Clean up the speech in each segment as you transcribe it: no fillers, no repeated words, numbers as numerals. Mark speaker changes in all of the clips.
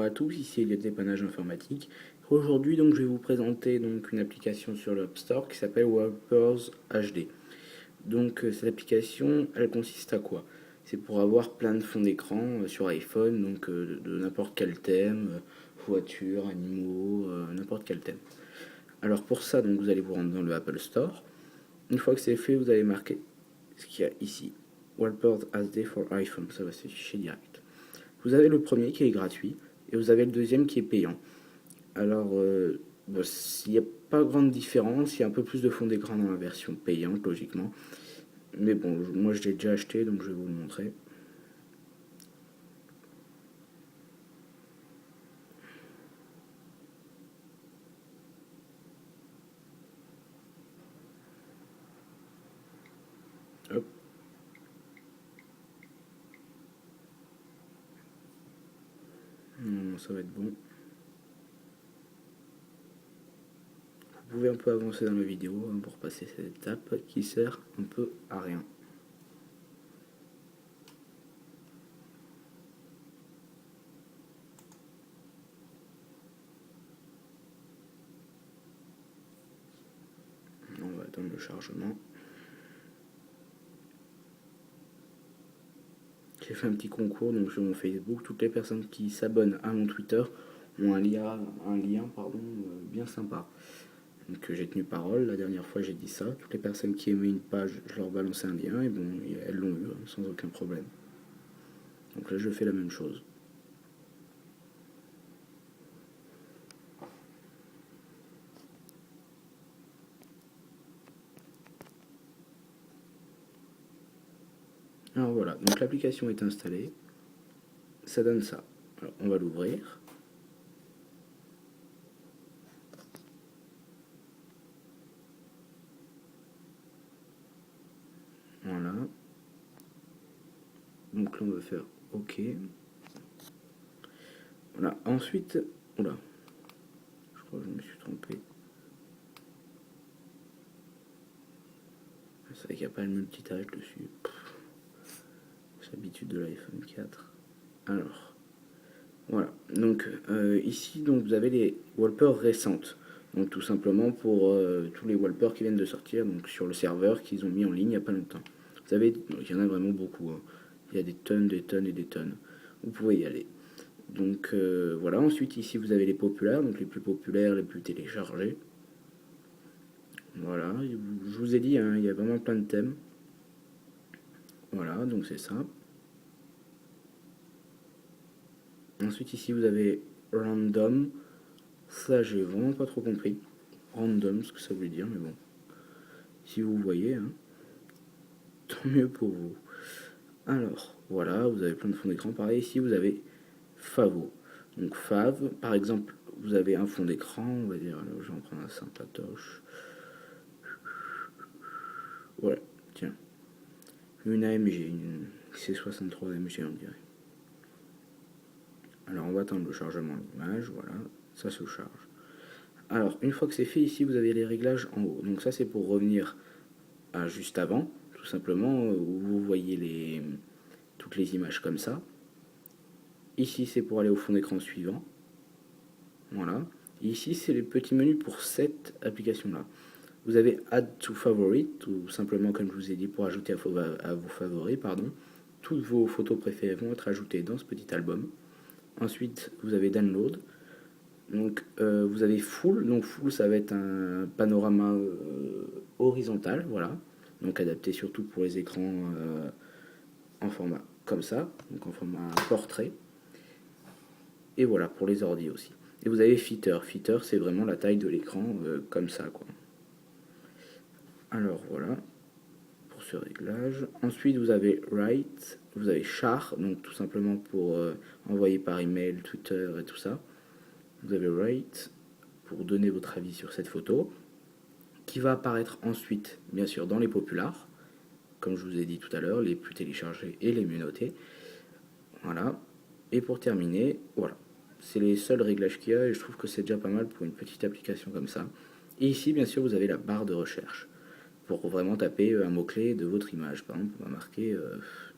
Speaker 1: à tous, ici le dépannage informatique. Aujourd'hui donc je vais vous présenter donc une application sur l'App Store qui s'appelle Wallpers HD. Donc cette application elle consiste à quoi? C'est pour avoir plein de fonds d'écran sur iPhone, donc de n'importe quel thème, voiture, animaux, n'importe quel thème. Alors pour ça donc vous allez vous rendre dans le Apple Store. Une fois que c'est fait, vous allez marquer ce qu'il y a ici. Wallpers HD for iPhone, ça va s'afficher direct. Vous avez le premier qui est gratuit et vous avez le deuxième qui est payant. Alors, il n'y a pas grande différence, il y a un peu plus de fond d'écran dans la version payante, logiquement. Mais bon, moi je l'ai déjà acheté, donc je vais vous le montrer. Hop. Ça va être bon. Vous pouvez un peu avancer dans la vidéo pour passer cette étape qui sert un peu à rien. On va attendre le chargement. J'ai fait un petit concours donc sur mon Facebook. Toutes les personnes qui s'abonnent à mon Twitter ont un lien bien sympa. Donc j'ai tenu parole, la dernière fois j'ai dit ça. Toutes les personnes qui aimaient une page, je leur balançais un lien et bon, elles l'ont eu sans aucun problème. Donc là je fais la même chose. Alors voilà, donc l'application est installée. Ça donne ça. Alors on va l'ouvrir. Voilà. Donc là on va faire OK. Voilà, ensuite... Oula, je crois que je me suis trompé. C'est vrai qu'il n'y a pas le multitâche dessus. C'est l'habitude de l'iPhone 4. Alors, voilà. Donc ici, donc, vous avez les wallpapers récentes. Donc tout simplement pour tous les wallpapers qui viennent de sortir donc, sur le serveur qu'ils ont mis en ligne il n'y a pas longtemps. Vous savez, il y en a vraiment beaucoup. Hein. Il y a des tonnes, des tonnes et des tonnes. Vous pouvez y aller. Donc voilà, ensuite ici vous avez les populaires, donc les plus populaires, les plus téléchargés. Voilà, je vous ai dit, hein, il y a vraiment plein de thèmes. Voilà, donc c'est ça. Ensuite ici vous avez random. Ça j'ai vraiment pas trop compris. Random, ce que ça veut dire, mais bon. Si vous voyez, hein, tant mieux pour vous. Alors, voilà, vous avez plein de fonds d'écran. Pareil, ici vous avez Favo. Donc Fav, par exemple, vous avez un fond d'écran, on va dire, là, je vais en prendre un sympatoche. Voilà, tiens. Une AMG, une C63 AMG on dirait. Alors on va attendre le chargement de l'image, voilà, ça se charge. Alors une fois que c'est fait, ici vous avez les réglages en haut. Donc ça c'est pour revenir à juste avant, tout simplement, où vous voyez toutes les images comme ça. Ici c'est pour aller au fond d'écran suivant. Voilà. Et ici c'est les petits menus pour cette application là. Vous avez Add to Favorite, ou simplement comme je vous ai dit pour ajouter à vos favoris, pardon. Toutes vos photos préférées vont être ajoutées dans ce petit album. Ensuite, vous avez Download. Donc, vous avez Full. Donc, Full, ça va être un panorama horizontal, voilà. Donc, adapté surtout pour les écrans en format comme ça, donc en format portrait. Et voilà, pour les ordi aussi. Et vous avez Fitter. Fitter, c'est vraiment la taille de l'écran comme ça, quoi. Alors, voilà. Pour ce réglage. Ensuite, vous avez Write, vous avez Char, donc tout simplement pour envoyer par email, Twitter et tout ça. Vous avez Write pour donner votre avis sur cette photo, qui va apparaître ensuite, bien sûr, dans les populars, comme je vous ai dit tout à l'heure, les plus téléchargés et les mieux notés. Voilà. Et pour terminer, voilà. C'est les seuls réglages qu'il y a et je trouve que c'est déjà pas mal pour une petite application comme ça. Et ici, bien sûr, vous avez la barre de recherche pour vraiment taper un mot-clé de votre image. Par exemple, on va marquer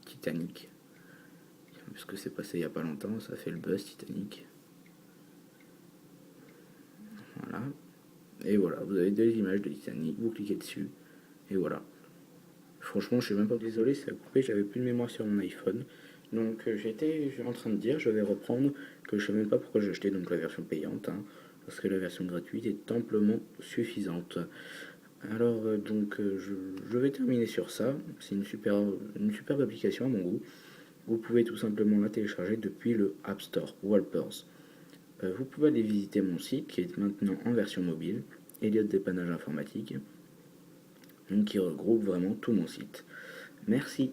Speaker 1: Titanic. Parce que c'est passé il n'y a pas longtemps, ça fait le buzz Titanic. Et voilà, vous avez deux images de Titanic, vous cliquez dessus, et voilà. Franchement, je suis même pas désolé, ça a coupé, j'avais plus de mémoire sur mon iPhone. Donc j'étais en train de dire, je vais reprendre, que je sais même pas pourquoi j'ai acheté donc la version payante, hein, parce que la version gratuite est amplement suffisante. Alors je vais terminer sur ça. C'est une superbe application à mon goût. Vous pouvez tout simplement la télécharger depuis le App Store, Walpers. Vous pouvez aller visiter mon site qui est maintenant en version mobile, Elliott Dépannage Informatique, donc qui regroupe vraiment tout mon site. Merci.